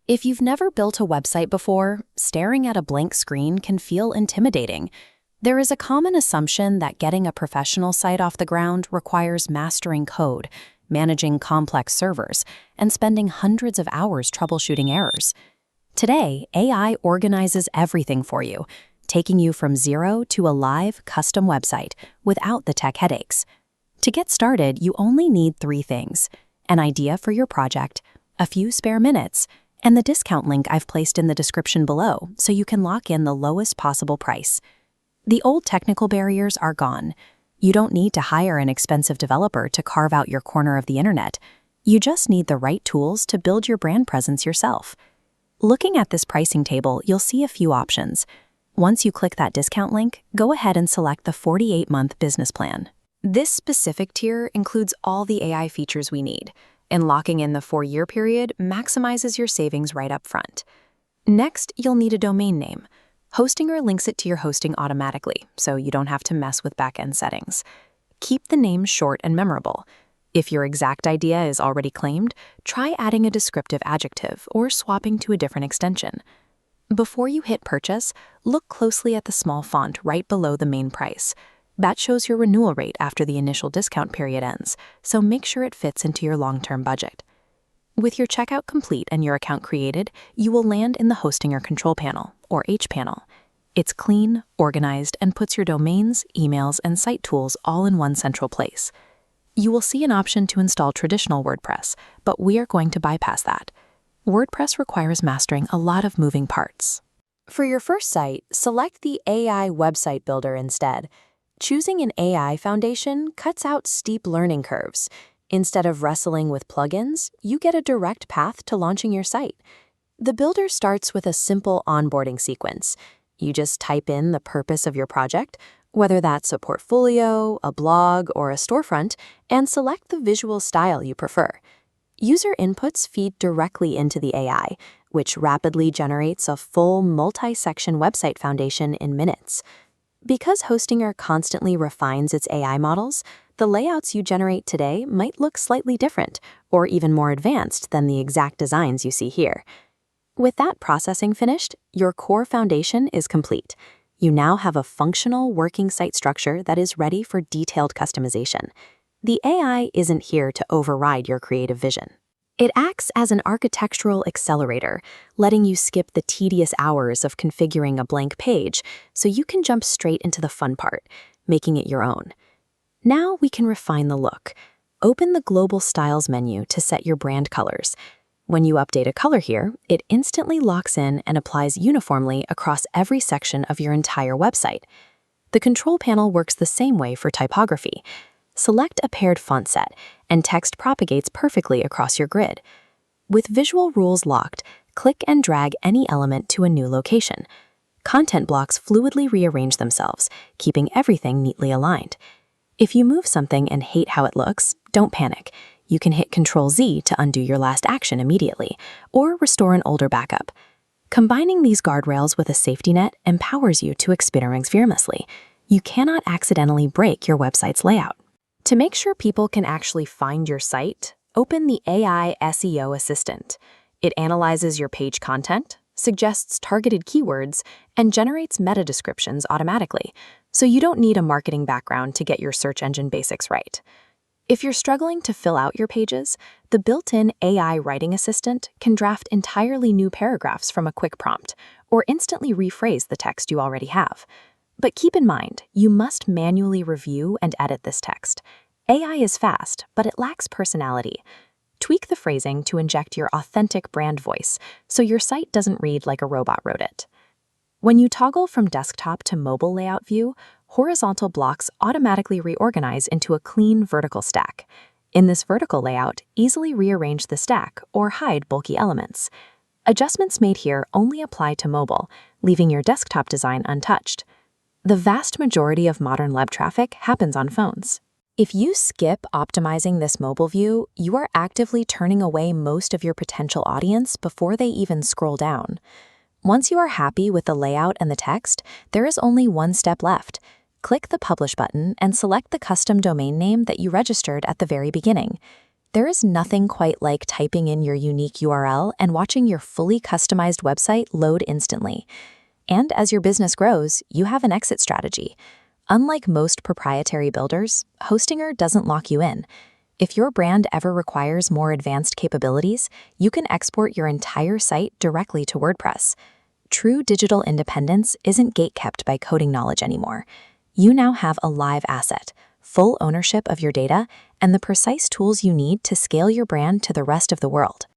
If you've never built a website before, staring at a blank screen can feel intimidating. There is a common assumption that getting a professional site off the ground requires mastering code, managing complex servers, and spending hundreds of hours troubleshooting errors. Today, AI organizes everything for you, taking you from zero to a live, custom website without the tech headaches. To get started, you only need 3 things: an idea for your project, a few spare minutes, and the discount link I've placed in the description below so you can lock in the lowest possible price. The old technical barriers are gone. You don't need to hire an expensive developer to carve out your corner of the internet. You just need the right tools to build your brand presence yourself. Looking at this pricing table, you'll see a few options. Once you click that discount link, go ahead and select the 48-month business plan. This specific tier includes all the AI features we need, and locking in the 4-year period maximizes your savings right up front. Next, you'll need a domain name. Hostinger links it to your hosting automatically, so you don't have to mess with back-end settings. Keep the name short and memorable. If your exact idea is already claimed, try adding a descriptive adjective or swapping to a different extension. Before you hit purchase, look closely at the small font right below the main price. That shows your renewal rate after the initial discount period ends, so make sure it fits into your long-term budget. With your checkout complete and your account created, you will land in the Hostinger Control Panel, or hPanel. It's clean, organized, and puts your domains, emails, and site tools all in one central place. You will see an option to install traditional WordPress, but we are going to bypass that. WordPress requires mastering a lot of moving parts. For your first site, select the AI Website Builder instead. Choosing an AI foundation cuts out steep learning curves. Instead of wrestling with plugins, you get a direct path to launching your site. The builder starts with a simple onboarding sequence. You just type in the purpose of your project, whether that's a portfolio, a blog, or a storefront, and select the visual style you prefer. User inputs feed directly into the AI, which rapidly generates a full multi-section website foundation in minutes. Because Hostinger constantly refines its AI models, the layouts you generate today might look slightly different or even more advanced than the exact designs you see here. With that processing finished, your core foundation is complete. You now have a functional working site structure that is ready for detailed customization. The AI isn't here to override your creative vision. It acts as an architectural accelerator, letting you skip the tedious hours of configuring a blank page so you can jump straight into the fun part, making it your own. Now we can refine the look. Open the Global Styles menu to set your brand colors. When you update a color here, it instantly locks in and applies uniformly across every section of your entire website. The control panel works the same way for typography. Select a paired font set, and text propagates perfectly across your grid. With visual rules locked, click and drag any element to a new location. Content blocks fluidly rearrange themselves, keeping everything neatly aligned. If you move something and hate how it looks, don't panic. You can hit Ctrl-Z to undo your last action immediately, or restore an older backup. Combining these guardrails with a safety net empowers you to experiment fearlessly. You cannot accidentally break your website's layout. To make sure people can actually find your site, open the AI SEO Assistant. It analyzes your page content, suggests targeted keywords, and generates meta descriptions automatically, so you don't need a marketing background to get your search engine basics right. If you're struggling to fill out your pages, the built-in AI Writing Assistant can draft entirely new paragraphs from a quick prompt, or instantly rephrase the text you already have. But keep in mind, you must manually review and edit this text. AI is fast, but it lacks personality. Tweak the phrasing to inject your authentic brand voice, so your site doesn't read like a robot wrote it. When you toggle from desktop to mobile layout view, horizontal blocks automatically reorganize into a clean vertical stack. In this vertical layout, easily rearrange the stack or hide bulky elements. Adjustments made here only apply to mobile, leaving your desktop design untouched. The vast majority of modern web traffic happens on phones. If you skip optimizing this mobile view, you are actively turning away most of your potential audience before they even scroll down. Once you are happy with the layout and the text, there is only one step left. Click the Publish button and select the custom domain name that you registered at the very beginning. There is nothing quite like typing in your unique URL and watching your fully customized website load instantly. And as your business grows, you have an exit strategy. Unlike most proprietary builders, Hostinger doesn't lock you in. If your brand ever requires more advanced capabilities, you can export your entire site directly to WordPress. True digital independence isn't gatekept by coding knowledge anymore. You now have a live asset, full ownership of your data, and the precise tools you need to scale your brand to the rest of the world.